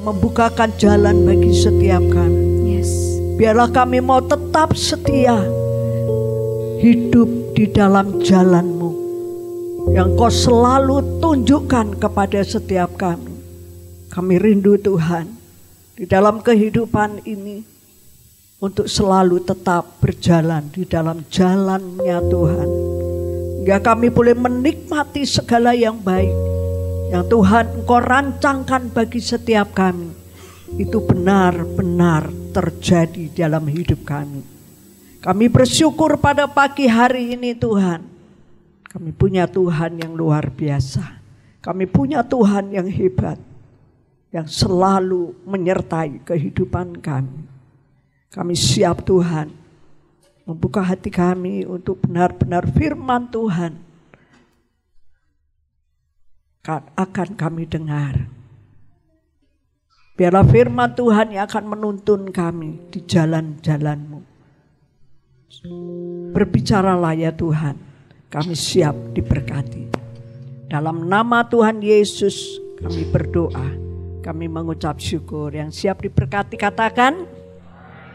membukakan jalan bagi setiap kami. Yes. Biarlah kami mau tetap setia hidup di dalam jalan-Mu yang Kau selalu tunjukkan kepada setiap kami. Kami rindu Tuhan di dalam kehidupan ini untuk selalu tetap berjalan di dalam jalan-Nya Tuhan. Hingga kami boleh menikmati segala yang baik yang Tuhan Engkau rancangkan bagi setiap kami. Itu benar-benar terjadi dalam hidup kami. Kami bersyukur pada pagi hari ini Tuhan. Kami punya Tuhan yang luar biasa. Kami punya Tuhan yang hebat, yang selalu menyertai kehidupan kami. Kami siap Tuhan membuka hati kami untuk benar-benar firman Tuhan akan kami dengar. Biarlah firman Tuhan yang akan menuntun kami di jalan-jalan-Mu. Berbicaralah ya Tuhan, kami siap diberkati. Dalam nama Tuhan Yesus kami berdoa, kami mengucap syukur. Yang siap diberkati katakan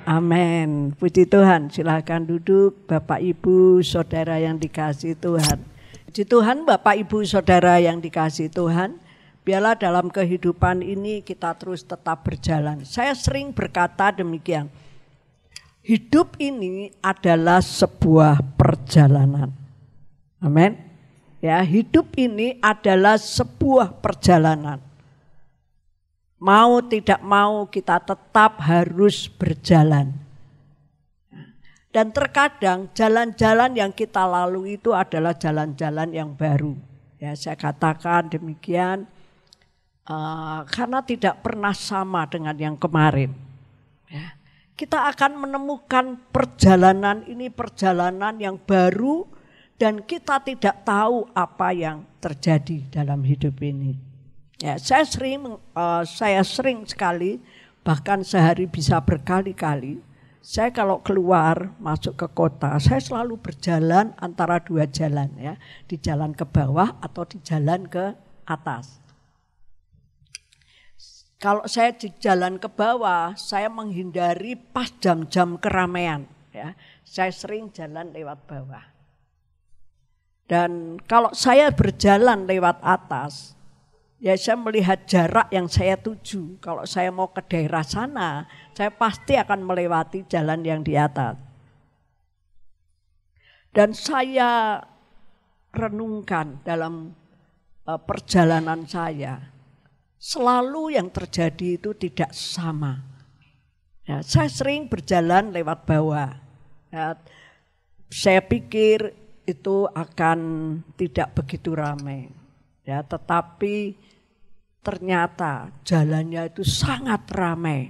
amin. Puji Tuhan, silakan duduk Bapak Ibu Saudara yang dikasihi Tuhan. Puji Tuhan Bapak Ibu Saudara yang dikasihi Tuhan. Biarlah dalam kehidupan ini kita terus tetap berjalan. Saya sering berkata demikian. Hidup ini adalah sebuah perjalanan. Amin. Ya, hidup ini adalah sebuah perjalanan. Mau tidak mau kita tetap harus berjalan. Dan terkadang jalan-jalan yang kita lalui itu adalah jalan-jalan yang baru. Ya, saya katakan demikian. Karena tidak pernah sama dengan yang kemarin. Ya. Kita akan menemukan perjalanan ini perjalanan yang baru dan kita tidak tahu apa yang terjadi dalam hidup ini. Ya, saya sering sekali, bahkan sehari bisa berkali-kali. Saya kalau keluar masuk ke kota, saya selalu berjalan antara dua jalan ya, di jalan ke bawah atau di jalan ke atas. Kalau saya di jalan ke bawah, saya menghindari pas jam-jam keramaian. Ya. Saya sering jalan lewat bawah. Dan kalau saya berjalan lewat atas, ya saya melihat jarak yang saya tuju. Kalau saya mau ke daerah sana, saya pasti akan melewati jalan yang di atas. Dan saya renungkan dalam perjalanan saya. Selalu yang terjadi itu tidak sama. Ya, saya sering berjalan lewat bawah. Ya, saya pikir itu akan tidak begitu ramai. Ya, tetapi ternyata jalannya itu sangat ramai.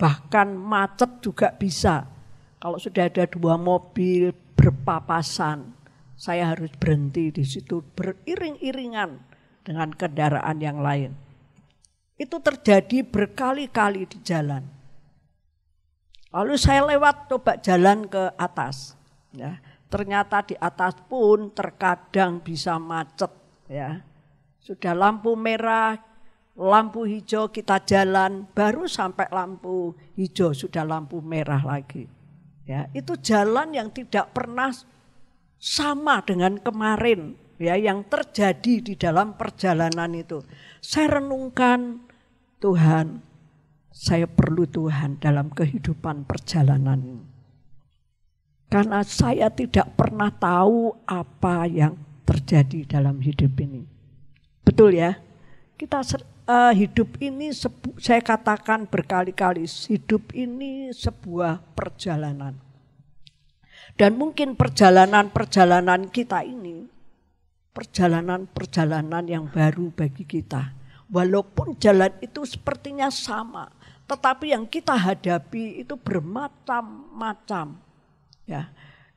Bahkan macet juga bisa. Kalau sudah ada dua mobil berpapasan, saya harus berhenti di situ beriring-iringan dengan kendaraan yang lain. Itu terjadi berkali-kali di jalan. Lalu saya coba jalan ke atas. Ya, ternyata di atas pun terkadang bisa macet. Ya. Sudah lampu merah, lampu hijau kita jalan, baru sampai lampu hijau sudah lampu merah lagi. Ya, itu jalan yang tidak pernah sama dengan kemarin. Ya, yang terjadi di dalam perjalanan itu. Saya renungkan, Tuhan, saya perlu Tuhan dalam kehidupan perjalanan ini. Karena saya tidak pernah tahu apa yang terjadi dalam hidup ini. Betul ya? Kita hidup ini, saya katakan berkali-kali, hidup ini sebuah perjalanan. Dan mungkin perjalanan-perjalanan kita ini, perjalanan-perjalanan yang baru bagi kita. Walaupun jalan itu sepertinya sama, tetapi yang kita hadapi itu bermacam-macam. Ya,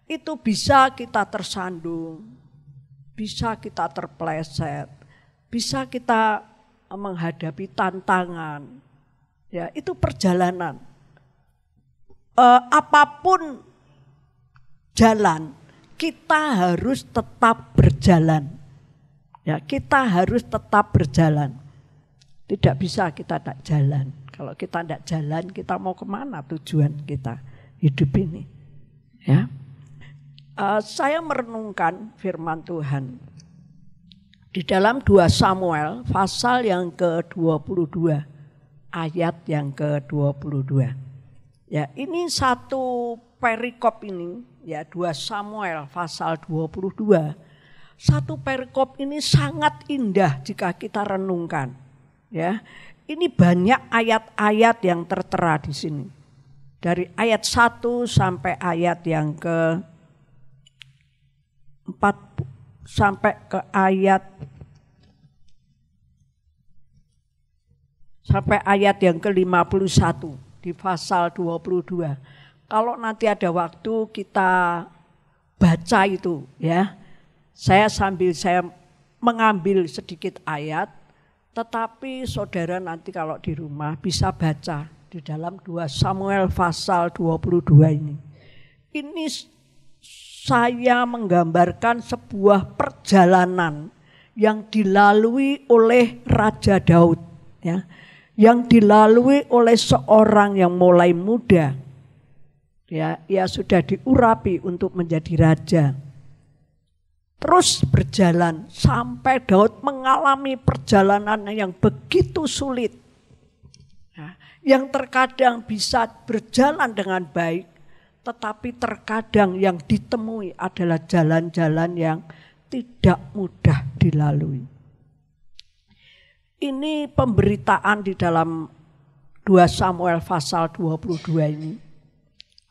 itu bisa kita tersandung, bisa kita terpleset, bisa kita menghadapi tantangan. Ya, itu perjalanan. Apapun jalan, kita harus tetap berjalan. Ya, kita harus tetap berjalan. Tidak bisa kita tak jalan. Kalau kita tidak jalan, kita mau kemana tujuan kita hidup ini? Ya, saya merenungkan firman Tuhan di dalam 2 Samuel pasal yang ke-22 ayat yang ke-22. Ya, ini satu perikop ini, ya 2 Samuel pasal 22. Satu perikop ini sangat indah jika kita renungkan. Ya, ini banyak ayat-ayat yang tertera di sini. Dari ayat 1 sampai ayat yang ke-4 sampai ke ayat yang ke-51 di pasal 22. Kalau nanti ada waktu kita baca itu, ya. Saya mengambil sedikit ayat, tetapi saudara nanti kalau di rumah bisa baca di dalam 2 Samuel pasal 22 ini. Ini saya menggambarkan sebuah perjalanan yang dilalui oleh Raja Daud, ya, yang dilalui oleh seorang yang mulai muda. Ya, ia sudah diurapi untuk menjadi raja. Terus berjalan sampai Daud mengalami perjalanan yang begitu sulit. Yang terkadang bisa berjalan dengan baik, tetapi terkadang yang ditemui adalah jalan-jalan yang tidak mudah dilalui. Ini pemberitaan di dalam 2 Samuel pasal 22 ini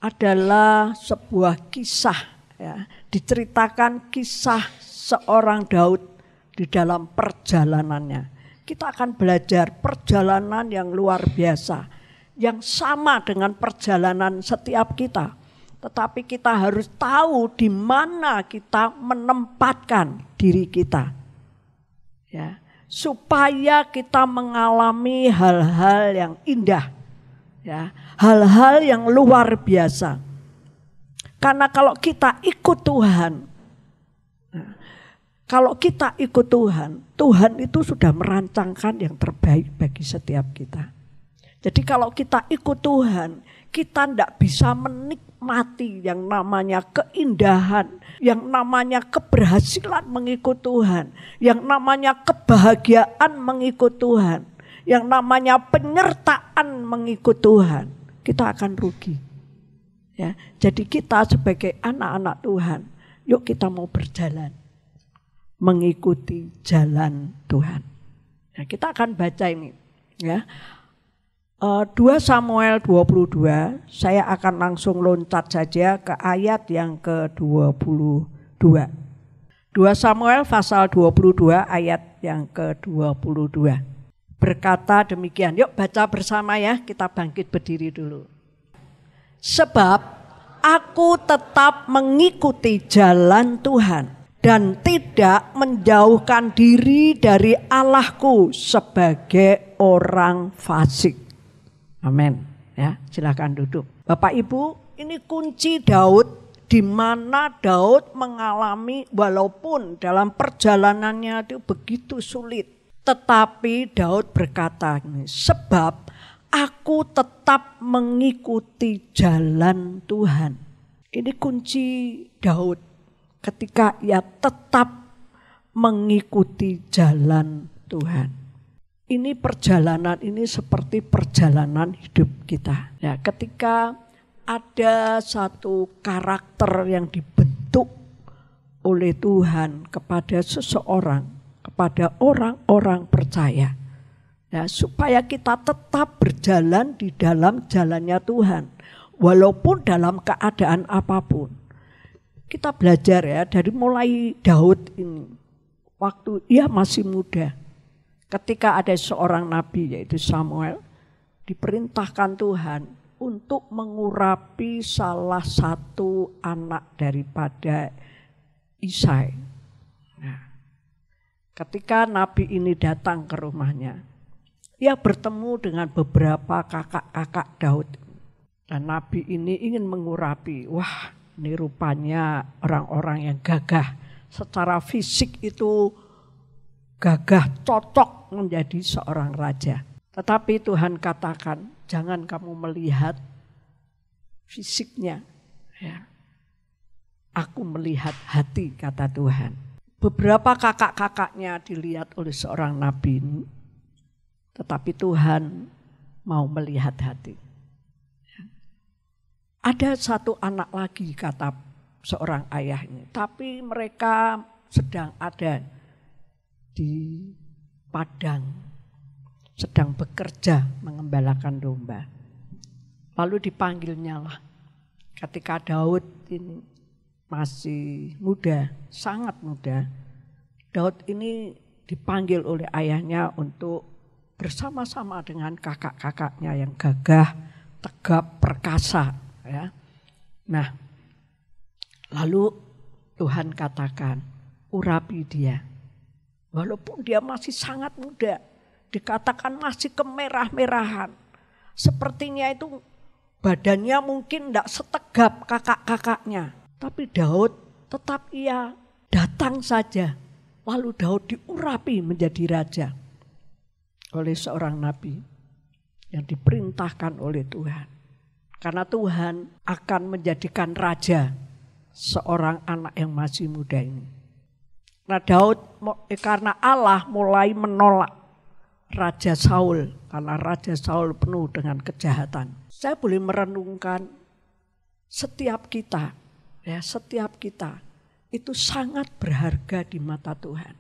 adalah sebuah kisah. Ya, diceritakan kisah seorang Daud di dalam perjalanannya. Kita akan belajar perjalanan yang luar biasa, yang sama dengan perjalanan setiap kita. Tetapi kita harus tahu di mana kita menempatkan diri kita. Ya, supaya kita mengalami hal-hal yang indah. Ya, hal-hal yang luar biasa. Karena kalau kita ikut Tuhan, Tuhan itu sudah merancangkan yang terbaik bagi setiap kita. Jadi kalau kita ikut Tuhan, kita tidak bisa menikmati yang namanya keindahan, yang namanya keberhasilan mengikut Tuhan, yang namanya kebahagiaan mengikut Tuhan, yang namanya penyertaan mengikut Tuhan. Kita akan rugi. Ya, jadi kita sebagai anak-anak Tuhan, yuk kita mau berjalan mengikuti jalan Tuhan. Nah, kita akan baca ini, ya. 2 Samuel 22, saya akan langsung loncat saja ke ayat yang ke-22. 2 Samuel pasal 22 ayat yang ke-22. Berkata demikian, yuk baca bersama ya, kita bangkit berdiri dulu. Sebab aku tetap mengikuti jalan Tuhan dan tidak menjauhkan diri dari Allahku sebagai orang fasik. Amin. Ya, silakan duduk. Bapak Ibu, ini kunci Daud di mana Daud mengalami walaupun dalam perjalanannya itu begitu sulit, tetapi Daud berkata, sebab aku tetap mengikuti jalan Tuhan. Ini kunci Daud ketika ia tetap mengikuti jalan Tuhan. Ini perjalanan ini seperti perjalanan hidup kita. Ya, ketika ada satu karakter yang dibentuk oleh Tuhan kepada seseorang, kepada orang-orang percaya. Ya, supaya kita tetap berjalan di dalam jalannya Tuhan, walaupun dalam keadaan apapun. Kita belajar ya dari mulai Daud ini, waktu ia masih muda, ketika ada seorang nabi yaitu Samuel, diperintahkan Tuhan untuk mengurapi salah satu anak daripada Isai. Nah, ketika nabi ini datang ke rumahnya, ia bertemu dengan beberapa kakak-kakak Daud. Dan nabi ini ingin mengurapi, wah ini rupanya orang-orang yang gagah. Secara fisik itu gagah, cocok menjadi seorang raja. Tetapi Tuhan katakan, jangan kamu melihat fisiknya. Ya. Aku melihat hati, kata Tuhan. Beberapa kakak-kakaknya dilihat oleh seorang nabi ini, tetapi Tuhan mau melihat hati. Ada satu anak lagi, kata seorang ayah ini, tapi mereka sedang ada di padang, sedang bekerja mengembalakan domba. Lalu dipanggilnya lah ketika Daud ini masih muda, sangat muda. Daud ini dipanggil oleh ayahnya untuk bersama-sama dengan kakak-kakaknya yang gagah, tegap, perkasa. Ya. Nah, lalu Tuhan katakan, urapi dia. Walaupun dia masih sangat muda, dikatakan masih kemerah-merahan. Sepertinya itu badannya mungkin tidak setegap kakak-kakaknya. Tapi Daud tetap ia datang saja. Lalu Daud diurapi menjadi raja oleh seorang nabi yang diperintahkan oleh Tuhan. Karena Tuhan akan menjadikan raja seorang anak yang masih muda ini. Nah Daud karena Allah mulai menolak Raja Saul. Karena Raja Saul penuh dengan kejahatan. Saya boleh merenungkan setiap kita itu sangat berharga di mata Tuhan.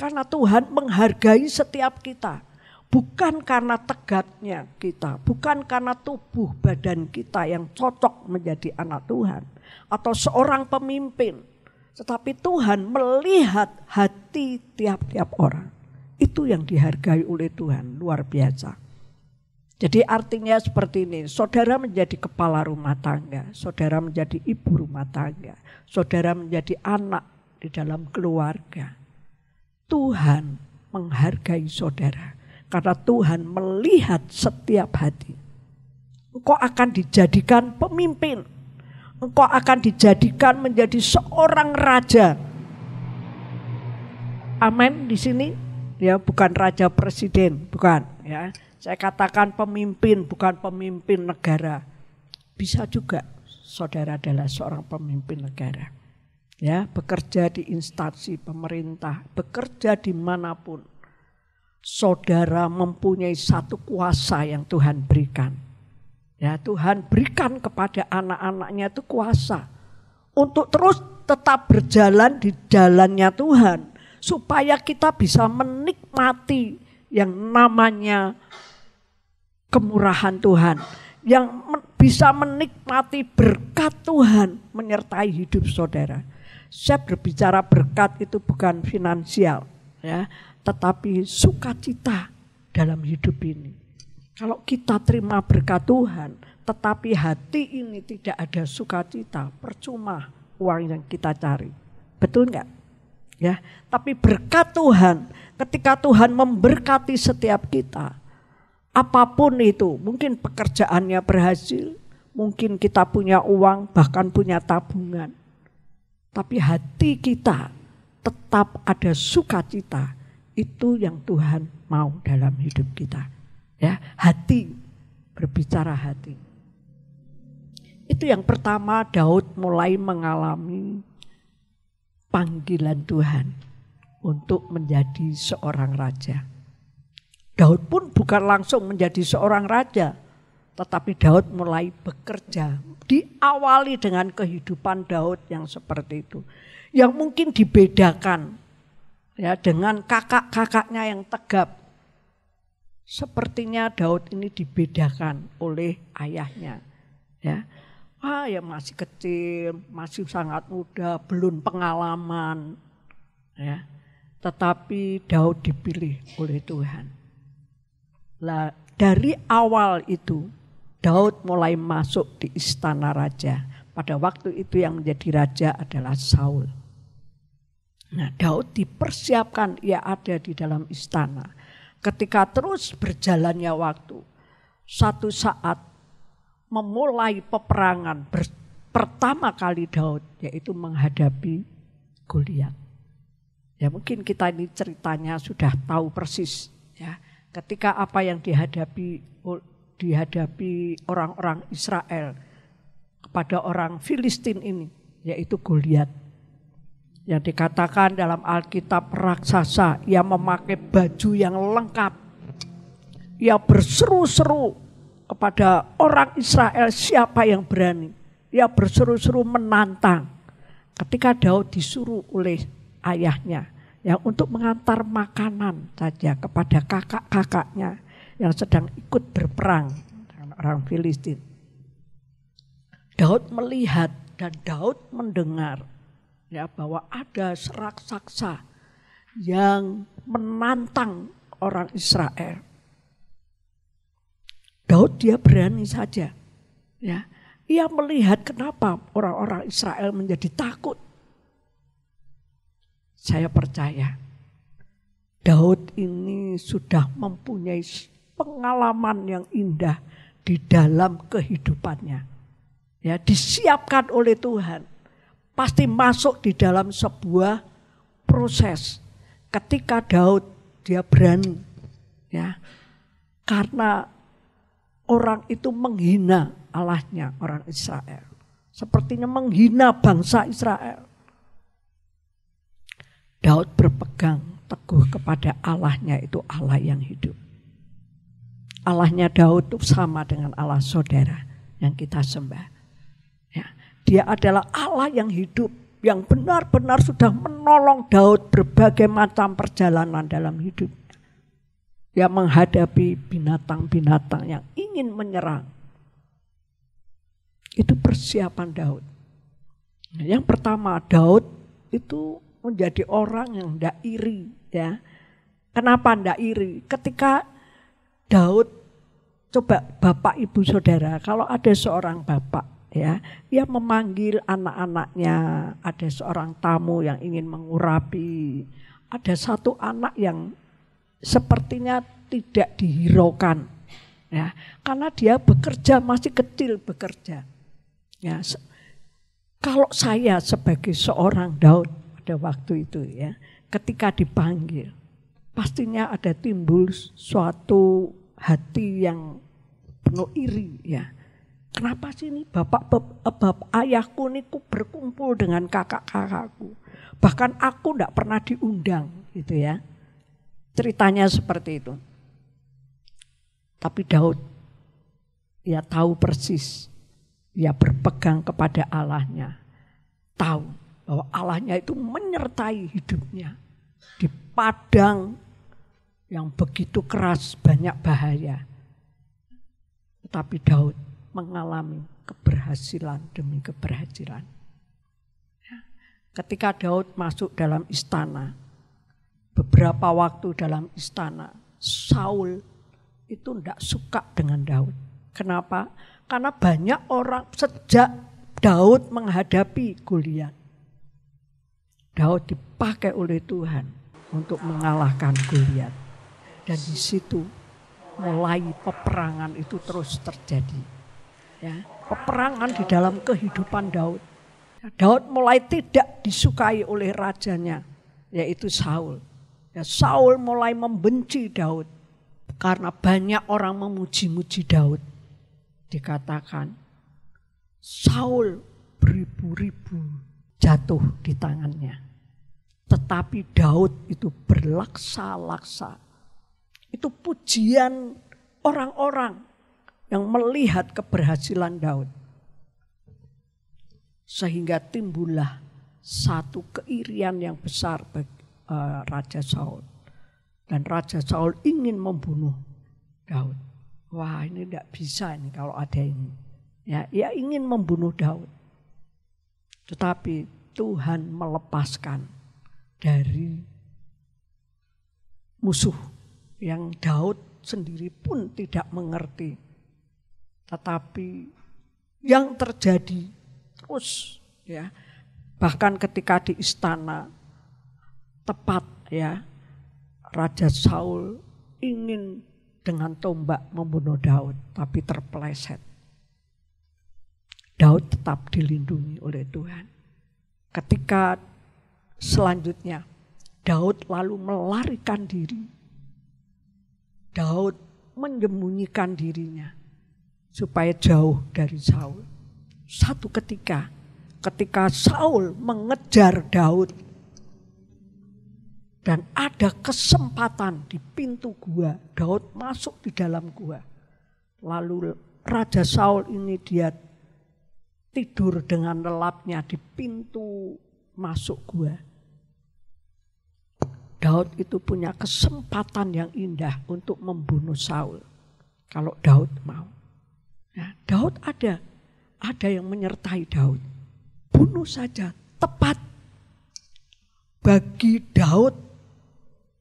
Karena Tuhan menghargai setiap kita. Bukan karena tegaknya kita, bukan karena tubuh badan kita yang cocok menjadi anak Tuhan. Atau seorang pemimpin. Tetapi Tuhan melihat hati tiap-tiap orang. Itu yang dihargai oleh Tuhan, luar biasa. Jadi artinya seperti ini, saudara menjadi kepala rumah tangga, saudara menjadi ibu rumah tangga, saudara menjadi anak di dalam keluarga. Tuhan menghargai saudara, karena Tuhan melihat setiap hati. Engkau akan dijadikan pemimpin. Engkau akan dijadikan menjadi seorang raja. Amin di sini, ya bukan raja presiden, bukan. Ya, saya katakan pemimpin, bukan pemimpin negara. Bisa juga saudara adalah seorang pemimpin negara. Ya, bekerja di instansi pemerintah, bekerja dimanapun. Saudara mempunyai satu kuasa yang Tuhan berikan. Ya, Tuhan berikan kepada anak-anaknya itu kuasa untuk terus tetap berjalan di jalannya Tuhan. Supaya kita bisa menikmati yang namanya kemurahan Tuhan. Yang bisa menikmati berkat Tuhan menyertai hidup saudara. Saya berbicara berkat itu bukan finansial, ya, tetapi sukacita dalam hidup ini. Kalau kita terima berkat Tuhan, tetapi hati ini tidak ada sukacita, percuma uang yang kita cari. Betul enggak? Ya, tapi berkat Tuhan, ketika Tuhan memberkati setiap kita, apapun itu, mungkin pekerjaannya berhasil, mungkin kita punya uang, bahkan punya tabungan. Tapi hati kita tetap ada sukacita, itu yang Tuhan mau dalam hidup kita. Ya, hati, berbicara hati. Itu yang pertama, Daud mulai mengalami panggilan Tuhan untuk menjadi seorang raja. Daud pun bukan langsung menjadi seorang raja, tetapi Daud mulai bekerja. Diawali dengan kehidupan Daud yang seperti itu. Yang mungkin dibedakan ya dengan kakak-kakaknya yang tegap. Sepertinya Daud ini dibedakan oleh ayahnya. Ya, yang masih kecil, masih sangat muda, belum pengalaman. Ya, tetapi Daud dipilih oleh Tuhan. Lah, dari awal itu Daud mulai masuk di istana raja. Pada waktu itu yang menjadi raja adalah Saul. Nah, Daud dipersiapkan, ia ada di dalam istana. Ketika terus berjalannya waktu, satu saat memulai peperangan pertama kali Daud, yaitu menghadapi Goliat. Ya mungkin kita ini ceritanya sudah tahu persis ya. Ketika apa yang dihadapi orang-orang Israel kepada orang Filistin ini, yaitu Goliat. Yang dikatakan dalam Alkitab raksasa, ia memakai baju yang lengkap. Ia berseru-seru kepada orang Israel, siapa yang berani. Ia berseru-seru menantang. Ketika Daud disuruh oleh ayahnya yang untuk mengantar makanan saja kepada kakak-kakaknya yang sedang ikut berperang dengan orang Filistin. Daud melihat dan Daud mendengar ya bahwa ada raksasa yang menantang orang Israel. Daud dia berani saja ya. Ia melihat kenapa orang-orang Israel menjadi takut. Saya percaya Daud ini sudah mempunyai pengalaman yang indah di dalam kehidupannya. Ya, disiapkan oleh Tuhan. Pasti masuk di dalam sebuah proses. Ketika Daud dia berani ya. Karena orang itu menghina Allahnya orang Israel. Sepertinya menghina bangsa Israel. Daud berpegang teguh kepada Allahnya, itu Allah yang hidup. Allahnya Daud itu sama dengan Allah saudara yang kita sembah. Ya, dia adalah Allah yang hidup, yang benar-benar sudah menolong Daud berbagai macam perjalanan dalam hidup. Dia menghadapi binatang-binatang yang ingin menyerang. Itu persiapan Daud. Yang pertama, Daud itu menjadi orang yang tidak iri. Ya. Kenapa tidak iri? Ketika Daud, coba bapak ibu saudara, kalau ada seorang bapak, ya, dia memanggil anak-anaknya, ada seorang tamu yang ingin mengurapi, ada satu anak yang sepertinya tidak dihiraukan, ya, karena dia bekerja masih kecil bekerja. Ya, kalau saya sebagai seorang Daud pada waktu itu ya, ketika dipanggil, pastinya ada timbul suatu hati yang penuh iri ya. Kenapa sih ini bapak ayahku ini berkumpul dengan kakak-kakakku, bahkan aku tidak pernah diundang gitu ya. Ceritanya seperti itu. Tapi Daud, ia tahu persis, ia berpegang kepada Allahnya, tahu bahwa Allahnya itu menyertai hidupnya di padang yang begitu keras, banyak bahaya. Tetapi Daud mengalami keberhasilan demi keberhasilan. Ketika Daud masuk dalam istana, beberapa waktu dalam istana, Saul itu tidak suka dengan Daud. Kenapa? Karena banyak orang sejak Daud menghadapi Goliat, Daud dipakai oleh Tuhan untuk mengalahkan Goliat. Dan di situ mulai peperangan itu terus terjadi. Ya, peperangan di dalam kehidupan Daud. Daud mulai tidak disukai oleh rajanya, yaitu Saul. Ya, Saul mulai membenci Daud karena banyak orang memuji-muji Daud. Dikatakan Saul beribu-ribu jatuh di tangannya. Tetapi Daud itu berlaksa-laksa. Itu pujian orang-orang yang melihat keberhasilan Daud. Sehingga timbullah satu keirian yang besar bagi Raja Saul. Dan Raja Saul ingin membunuh Daud. Wah, ini tidak bisa ini kalau ada ini. Ya, ia ingin membunuh Daud. Tetapi Tuhan melepaskan dari musuh yang Daud sendiri pun tidak mengerti. Tetapi yang terjadi terus ya. Bahkan ketika di istana tepat ya, Raja Saul ingin dengan tombak membunuh Daud, tapi terpeleset. Daud tetap dilindungi oleh Tuhan. Ketika selanjutnya Daud lalu melarikan diri. Daud menyembunyikan dirinya supaya jauh dari Saul. Satu ketika Saul mengejar Daud dan ada kesempatan di pintu gua, Daud masuk di dalam gua. Lalu Raja Saul ini dia tidur dengan lelapnya di pintu masuk gua. Daud itu punya kesempatan yang indah untuk membunuh Saul. Kalau Daud mau. Nah, Daud ada yang menyertai Daud. Bunuh saja, tepat. Bagi Daud,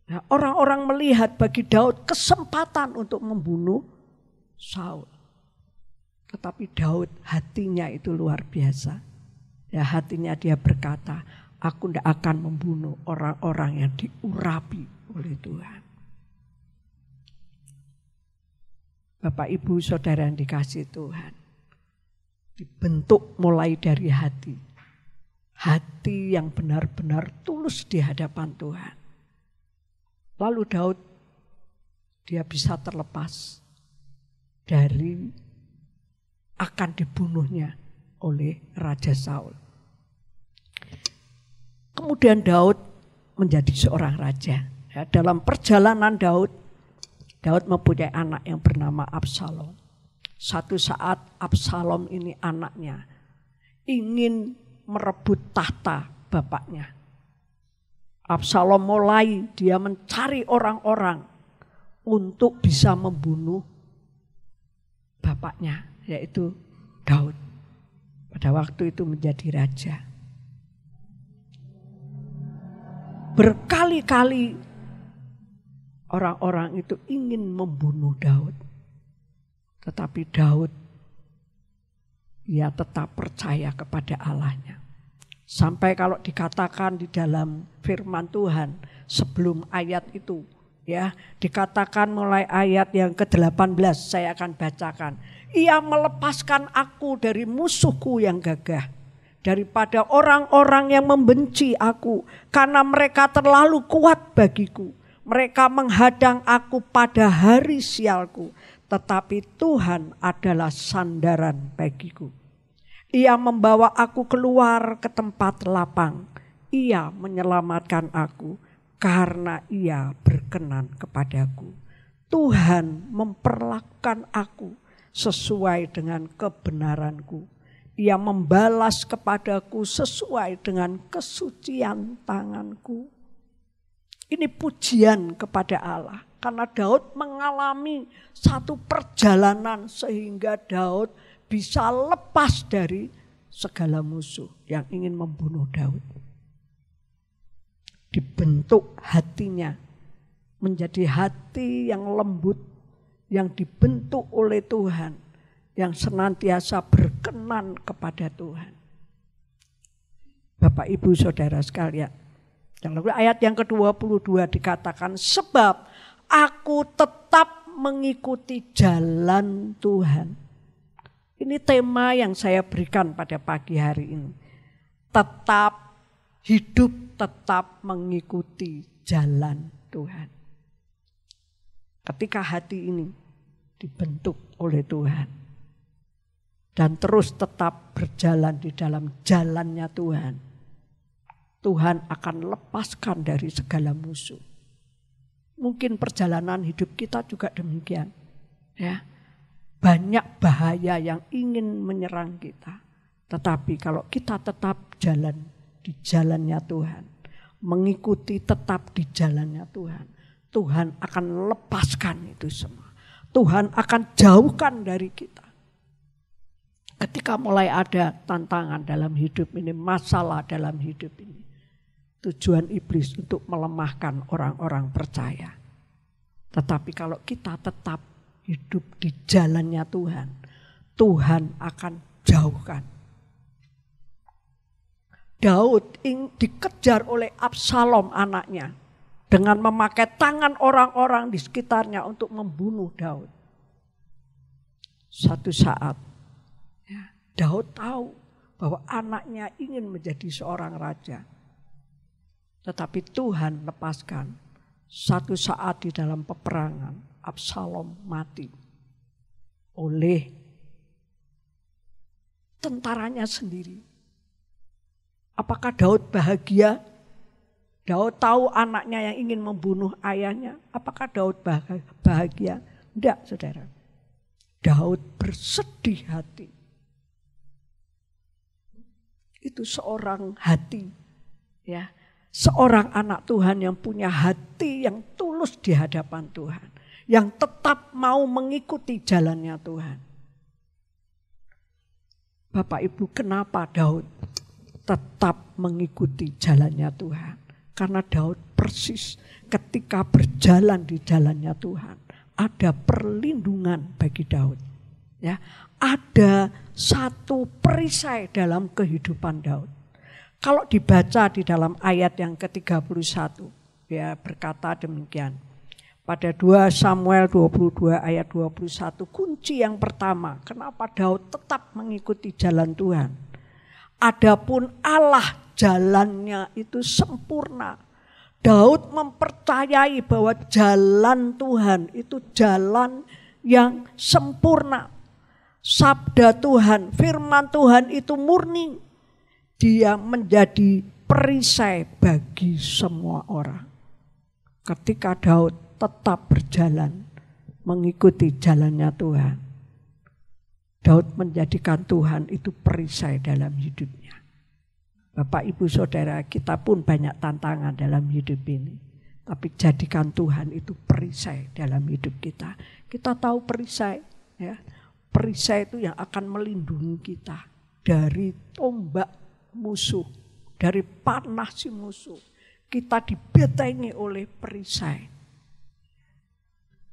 nah, orang-orang melihat bagi Daud kesempatan untuk membunuh Saul. Tetapi Daud hatinya itu luar biasa. Ya, hatinya dia berkata, aku tidak akan membunuh orang-orang yang diurapi oleh Tuhan. Bapak, Ibu, Saudara yang dikasihi Tuhan. Dibentuk mulai dari hati. Hati yang benar-benar tulus di hadapan Tuhan. Lalu Daud, dia bisa terlepas dari akan dibunuhnya oleh Raja Saul. Kemudian Daud menjadi seorang raja. Ya, dalam perjalanan Daud mempunyai anak yang bernama Absalom. Satu saat Absalom ini anaknya ingin merebut tahta bapaknya. Absalom mulai dia mencari orang-orang untuk bisa membunuh bapaknya, yaitu Daud. Pada waktu itu menjadi raja. Berkali-kali orang-orang itu ingin membunuh Daud. Tetapi Daud, ia tetap percaya kepada Allahnya. Sampai kalau dikatakan di dalam firman Tuhan sebelum ayat itu, ya, dikatakan mulai ayat yang ke-18 saya akan bacakan. Ia melepaskan aku dari musuhku yang gagah, daripada orang-orang yang membenci aku, karena mereka terlalu kuat bagiku. Mereka menghadang aku pada hari sialku, tetapi Tuhan adalah sandaran bagiku. Ia membawa aku keluar ke tempat lapang. Ia menyelamatkan aku karena ia berkenan kepadaku. Tuhan memperlakukan aku sesuai dengan kebenaranku. Ia membalas kepadaku sesuai dengan kesucian tanganku. Ini pujian kepada Allah. Karena Daud mengalami satu perjalanan sehingga Daud bisa lepas dari segala musuh yang ingin membunuh Daud. Dibentuk hatinya menjadi hati yang lembut, yang dibentuk oleh Tuhan, yang senantiasa berkenan kepada Tuhan. Bapak, Ibu, Saudara sekalian, dalam ayat yang ke-22 dikatakan, sebab aku tetap mengikuti jalan Tuhan. Ini tema yang saya berikan pada pagi hari ini. Tetap hidup, tetap mengikuti jalan Tuhan. Ketika hati ini dibentuk oleh Tuhan dan terus tetap berjalan di dalam jalannya Tuhan, Tuhan akan lepaskan dari segala musuh. Mungkin perjalanan hidup kita juga demikian. Ya, banyak bahaya yang ingin menyerang kita. Tetapi kalau kita tetap jalan di jalannya Tuhan, mengikuti tetap di jalannya Tuhan, Tuhan akan lepaskan itu semua. Tuhan akan jauhkan dari kita. Ketika mulai ada tantangan dalam hidup ini, masalah dalam hidup ini, tujuan iblis untuk melemahkan orang-orang percaya. Tetapi kalau kita tetap hidup di jalannya Tuhan, Tuhan akan jauhkan. Daud dikejar oleh Absalom anaknya dengan memakai tangan orang-orang di sekitarnya untuk membunuh Daud. Satu saat ya, Daud tahu bahwa anaknya ingin menjadi seorang raja. Tetapi Tuhan lepaskan. Satu saat di dalam peperangan, Absalom mati oleh tentaranya sendiri. Apakah Daud bahagia? Daud tahu anaknya yang ingin membunuh ayahnya. Apakah Daud bahagia? Tidak, saudara. Daud bersedih hati. Itu seorang hati, ya, seorang anak Tuhan yang punya hati yang tulus di hadapan Tuhan, yang tetap mau mengikuti jalannya Tuhan. Bapak Ibu, kenapa Daud tetap mengikuti jalannya Tuhan? Karena Daud persis ketika berjalan di jalannya Tuhan, ada perlindungan bagi Daud. Ya, ada satu perisai dalam kehidupan Daud. Kalau dibaca di dalam ayat yang ke-31, ya berkata demikian. Pada 2 Samuel 22 ayat 21, kunci yang pertama, kenapa Daud tetap mengikuti jalan Tuhan. Adapun Allah jalannya itu sempurna. Daud mempercayai bahwa jalan Tuhan itu jalan yang sempurna. Sabda Tuhan, firman Tuhan itu murni. Dia menjadi perisai bagi semua orang. Ketika Daud tetap berjalan mengikuti jalannya Tuhan, Daud menjadikan Tuhan itu perisai dalam hidupnya. Bapak, Ibu, Saudara, kita pun banyak tantangan dalam hidup ini. Tapi jadikan Tuhan itu perisai dalam hidup kita. Kita tahu perisai, ya. Perisai itu yang akan melindungi kita dari tombak musuh, dari panah si musuh. Kita dibentengi oleh perisai.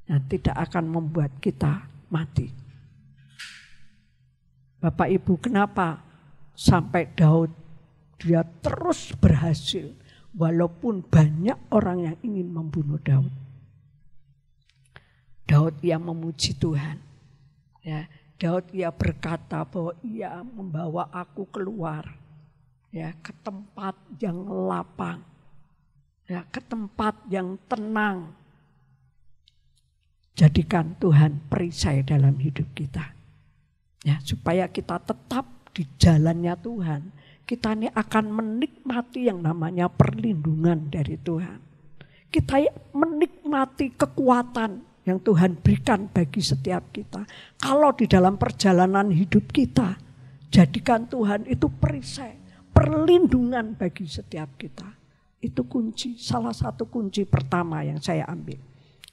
Nah, tidak akan membuat kita mati. Bapak Ibu, kenapa sampai Daud dia terus berhasil walaupun banyak orang yang ingin membunuh Daud? Daud yang memuji Tuhan. Ya, Daud ia berkata bahwa ia membawa aku keluar, ya, ke tempat yang lapang, ya, ke tempat yang tenang. Jadikan Tuhan perisai dalam hidup kita, ya, supaya kita tetap di jalannya Tuhan. Kita ini akan menikmati yang namanya perlindungan dari Tuhan. Kita menikmati kekuatan yang Tuhan berikan bagi setiap kita. Kalau di dalam perjalanan hidup kita, jadikan Tuhan itu perisai, perlindungan bagi setiap kita. Itu kunci, salah satu kunci pertama yang saya ambil.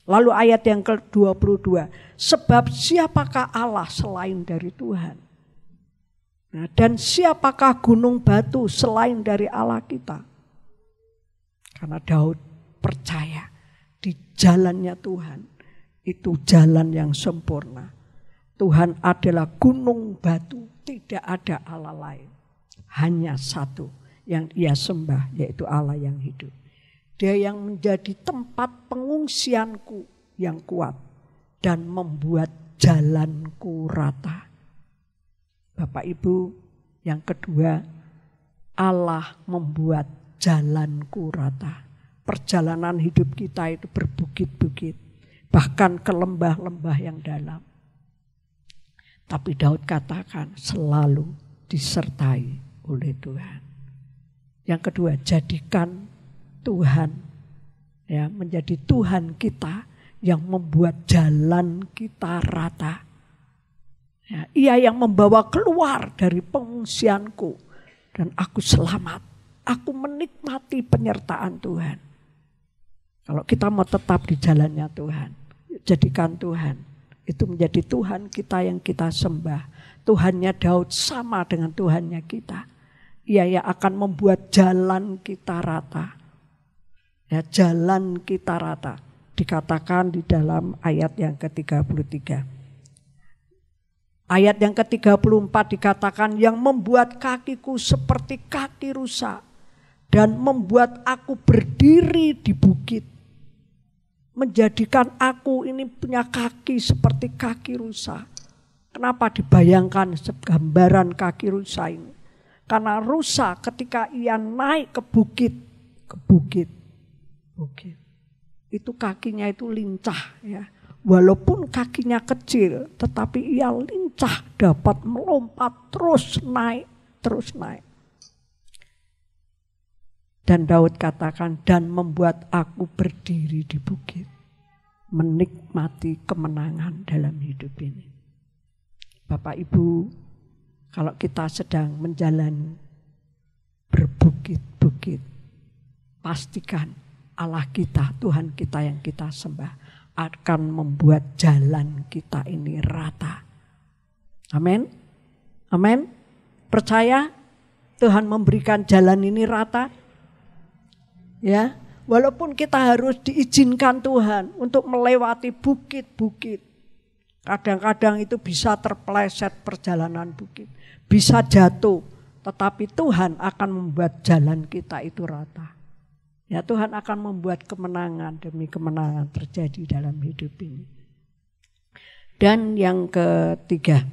Lalu ayat yang ke-22, sebab siapakah Allah selain dari Tuhan? Nah, dan siapakah gunung batu selain dari Allah kita? Karena Daud percaya di jalannya Tuhan. Itu jalan yang sempurna. Tuhan adalah gunung batu, tidak ada Allah lain. Hanya satu yang ia sembah, yaitu Allah yang hidup. Dia yang menjadi tempat pengungsianku yang kuat dan membuat jalanku rata. Bapak Ibu, yang kedua, Allah membuat jalanku rata. Perjalanan hidup kita itu berbukit-bukit, bahkan ke lembah-lembah yang dalam. Tapi Daud katakan selalu disertai oleh Tuhan. Yang kedua, jadikan Tuhan, ya, menjadi Tuhan kita yang membuat jalan kita rata. Ya, ia yang membawa keluar dari pengungsianku dan aku selamat. Aku menikmati penyertaan Tuhan. Kalau kita mau tetap di jalannya Tuhan, jadikan Tuhan itu menjadi Tuhan kita yang kita sembah. Tuhannya Daud sama dengan Tuhannya kita. Ia yang akan membuat jalan kita rata. Ya, jalan kita rata. Dikatakan di dalam ayat yang ke-33. Ayat yang ke-34 dikatakan yang membuat kakiku seperti kaki rusa dan membuat aku berdiri di bukit. Menjadikan aku ini punya kaki seperti kaki rusa. Kenapa dibayangkan gambaran kaki rusa ini? Karena rusa ketika ia naik ke bukit, ke bukit. Itu kakinya itu lincah ya. Walaupun kakinya kecil, tetapi ia lincah dapat melompat terus naik. Dan Daud katakan, dan membuat aku berdiri di bukit, menikmati kemenangan dalam hidup ini. Bapak Ibu, kalau kita sedang menjalani berbukit-bukit, pastikan Allah kita, Tuhan kita yang kita sembah, akan membuat jalan kita ini rata. Amin. Amin. Percaya Tuhan memberikan jalan ini rata. Ya, walaupun kita harus diizinkan Tuhan untuk melewati bukit-bukit. Kadang-kadang itu bisa terpeleset perjalanan bukit, bisa jatuh, tetapi Tuhan akan membuat jalan kita itu rata. Ya, Tuhan akan membuat kemenangan demi kemenangan terjadi dalam hidup ini. Dan yang ketiga,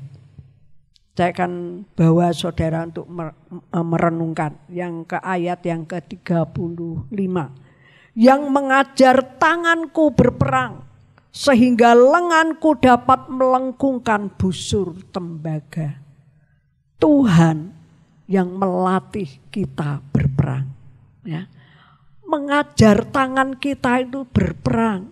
saya akan bawa saudara untuk merenungkan yang ke ayat yang ke-35. Yang mengajar tanganku berperang, sehingga lenganku dapat melengkungkan busur tembaga. Tuhan yang melatih kita berperang. Ya. Mengajar tangan kita itu berperang.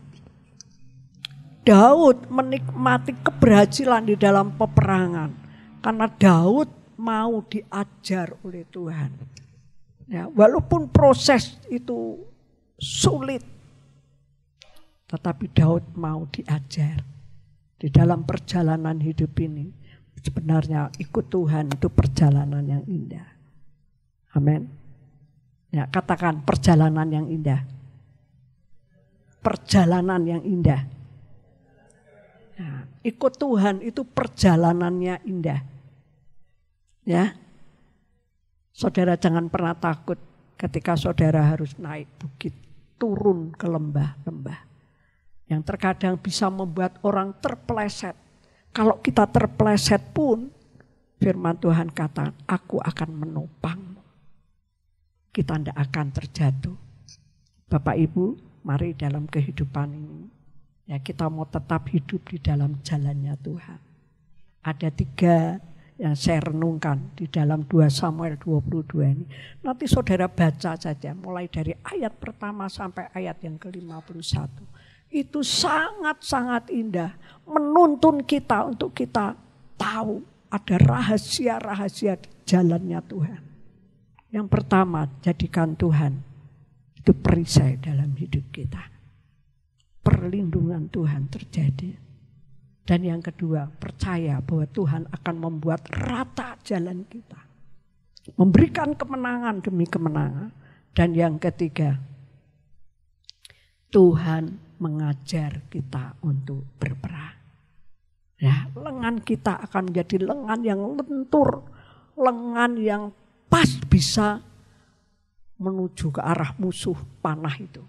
Daud menikmati keberhasilan di dalam peperangan. Karena Daud mau diajar oleh Tuhan. Ya, walaupun proses itu sulit, tetapi Daud mau diajar. Di dalam perjalanan hidup ini, sebenarnya ikut Tuhan itu perjalanan yang indah. Amin. Ya, katakan perjalanan yang indah. Perjalanan yang indah. Nah, ikut Tuhan itu perjalanannya indah. Ya. Saudara jangan pernah takut ketika saudara harus naik bukit, turun ke lembah-lembah. Yang terkadang bisa membuat orang terpeleset. Kalau kita terpeleset pun, firman Tuhan kata, aku akan menopangmu. Kita tidak akan terjatuh. Bapak Ibu, mari dalam kehidupan ini, ya kita mau tetap hidup di dalam jalannya Tuhan. Ada 3 yang saya renungkan di dalam 2 Samuel 22 ini. Nanti saudara baca saja mulai dari ayat pertama sampai ayat yang ke-51. Itu sangat-sangat indah. Menuntun kita untuk kita tahu ada rahasia-rahasia di jalannya Tuhan. Yang pertama, jadikan Tuhan itu perisai dalam hidup kita. Perlindungan Tuhan terjadi. Dan yang kedua, percaya bahwa Tuhan akan membuat rata jalan kita. Memberikan kemenangan demi kemenangan. Dan yang ketiga, Tuhan mengajar kita untuk berperang. Ya, lengan kita akan menjadi lengan yang lentur. Lengan yang pas bisa menuju ke arah musuh panah itu.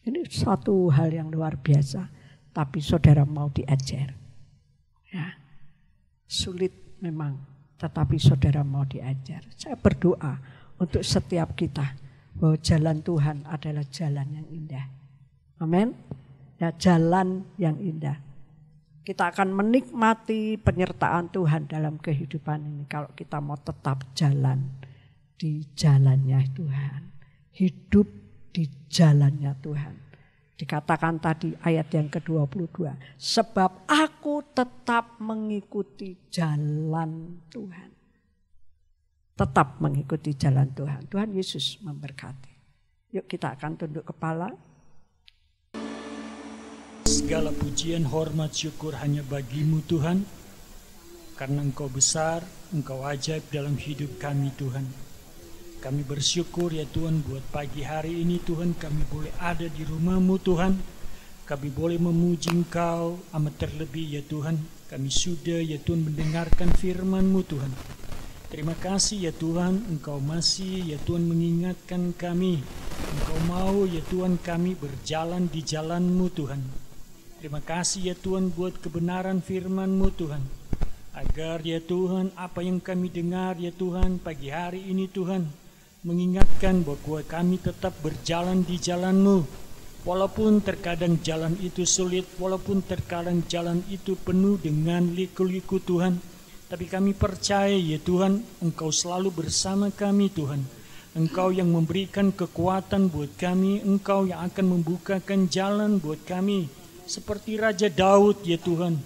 Ini satu hal yang luar biasa, tapi saudara mau diajar. Ya, sulit memang, tetapi saudara mau diajar. Saya berdoa untuk setiap kita bahwa jalan Tuhan adalah jalan yang indah. Amin. Ya, jalan yang indah. Kita akan menikmati penyertaan Tuhan dalam kehidupan ini kalau kita mau tetap jalan di jalannya Tuhan. Hidup di jalannya Tuhan. Dikatakan tadi ayat yang ke-22. Sebab aku tetap mengikuti jalan Tuhan. Tetap mengikuti jalan Tuhan. Tuhan Yesus memberkati. Yuk kita akan tunduk kepala. Segala pujian, hormat, syukur hanya bagimu Tuhan. Karena Engkau besar, Engkau ajaib dalam hidup kami Tuhan. Kami bersyukur ya Tuhan buat pagi hari ini Tuhan kami boleh ada di rumah-Mu Tuhan. Kami boleh memuji Engkau amat terlebih ya Tuhan. Kami sudah ya Tuhan mendengarkan firman-Mu Tuhan. Terima kasih ya Tuhan Engkau masih ya Tuhan mengingatkan kami. Engkau mau ya Tuhan kami berjalan di jalan-Mu Tuhan. Terima kasih ya Tuhan buat kebenaran firman-Mu Tuhan. Agar ya Tuhan apa yang kami dengar ya Tuhan pagi hari ini Tuhan mengingatkan bahwa kami tetap berjalan di jalan-Mu. Walaupun terkadang jalan itu sulit, walaupun terkadang jalan itu penuh dengan liku-liku Tuhan, tapi kami percaya ya Tuhan, Engkau selalu bersama kami Tuhan. Engkau yang memberikan kekuatan buat kami, Engkau yang akan membukakan jalan buat kami. Seperti Raja Daud ya Tuhan,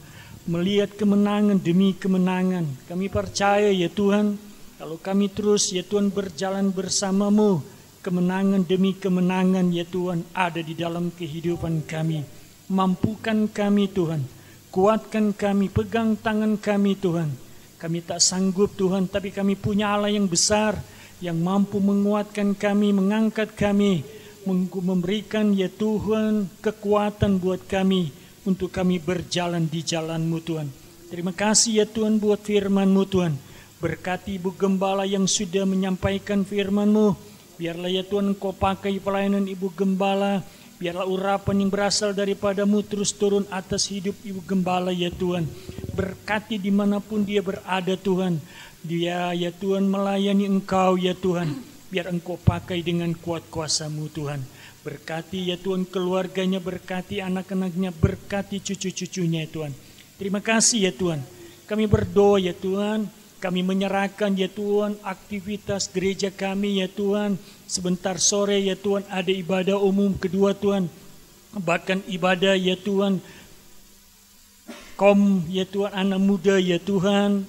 melihat kemenangan demi kemenangan. Kami percaya ya Tuhan, kalau kami terus ya Tuhan berjalan bersama-Mu, kemenangan demi kemenangan ya Tuhan ada di dalam kehidupan kami. Mampukan kami Tuhan, kuatkan kami, pegang tangan kami Tuhan. Kami tak sanggup Tuhan, tapi kami punya Allah yang besar, yang mampu menguatkan kami, mengangkat kami, memberikan ya Tuhan kekuatan buat kami, untuk kami berjalan di jalan-Mu Tuhan. Terima kasih ya Tuhan buat firman-Mu Tuhan. Berkati Ibu Gembala yang sudah menyampaikan firman-Mu. Biarlah ya Tuhan Engkau pakai pelayanan Ibu Gembala. Biarlah urapan yang berasal daripada-Mu terus turun atas hidup Ibu Gembala ya Tuhan. Berkati dimanapun dia berada Tuhan. Dia ya Tuhan melayani Engkau ya Tuhan. Biar Engkau pakai dengan kuat kuasa-Mu Tuhan. Berkati ya Tuhan keluarganya, berkati anak-anaknya, berkati cucu-cucunya ya Tuhan. Terima kasih ya Tuhan. Kami berdoa ya Tuhan, kami menyerahkan ya Tuhan aktivitas gereja kami ya Tuhan. Sebentar sore ya Tuhan ada ibadah umum kedua Tuhan. Bahkan ibadah ya Tuhan ya Tuhan anak muda ya Tuhan.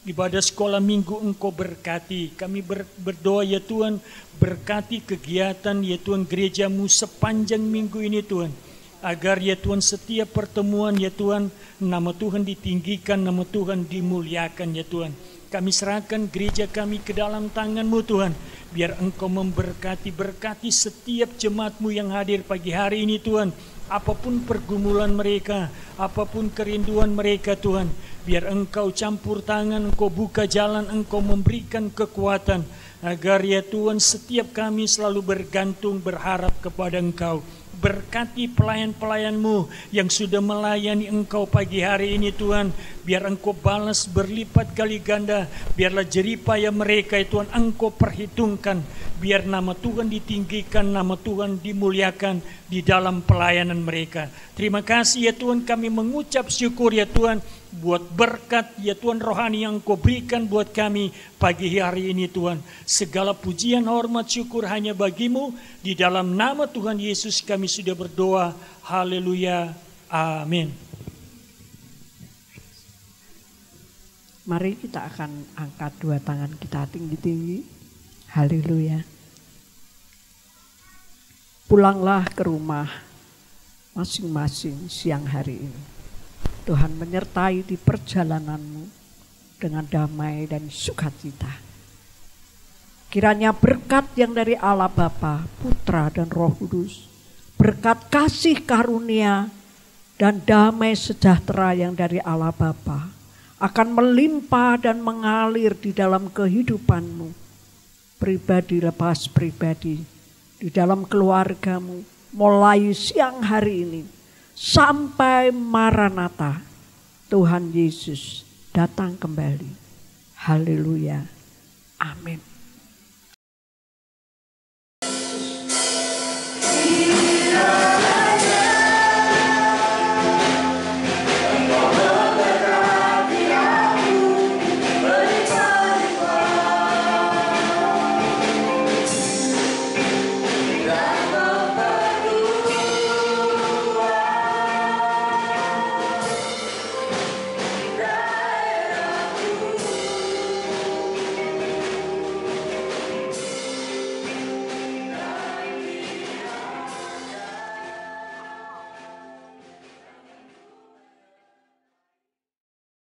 Ibadah sekolah minggu Engkau berkati. Kami berdoa ya Tuhan, berkati kegiatan ya Tuhan gereja-Mu sepanjang minggu ini Tuhan. Agar ya Tuhan setiap pertemuan ya Tuhan, nama Tuhan ditinggikan, nama Tuhan dimuliakan ya Tuhan. Kami serahkan gereja kami ke dalam tangan-Mu Tuhan. Biar Engkau memberkati, berkati setiap jemaat-Mu yang hadir pagi hari ini Tuhan. Apapun pergumulan mereka, apapun kerinduan mereka Tuhan, biar Engkau campur tangan, Engkau buka jalan, Engkau memberikan kekuatan, agar ya Tuhan setiap kami selalu bergantung, berharap kepada Engkau. Berkati pelayan-pelayan-Mu yang sudah melayani Engkau pagi hari ini Tuhan. Biar Engkau balas berlipat kali ganda. Biarlah jeripaya mereka Tuhan Engkau perhitungkan. Biar nama Tuhan ditinggikan, nama Tuhan dimuliakan di dalam pelayanan mereka. Terima kasih ya Tuhan, kami mengucap syukur ya Tuhan buat berkat ya Tuhan rohani yang Engkau berikan buat kami pagi hari ini Tuhan. Segala pujian, hormat, syukur hanya bagi-Mu. Di dalam nama Tuhan Yesus kami sudah berdoa. Haleluya. Amin. Mari kita akan angkat dua tangan kita tinggi-tinggi. Haleluya. Pulanglah ke rumah masing-masing siang hari ini. Tuhan menyertai di perjalananmu dengan damai dan sukacita. Kiranya berkat yang dari Allah Bapa, Putra dan Roh Kudus, berkat kasih karunia dan damai sejahtera yang dari Allah Bapa akan melimpah dan mengalir di dalam kehidupanmu, pribadi lepas pribadi, di dalam keluargamu, mulai siang hari ini sampai Maranatha, Tuhan Yesus datang kembali. Haleluya. Amin.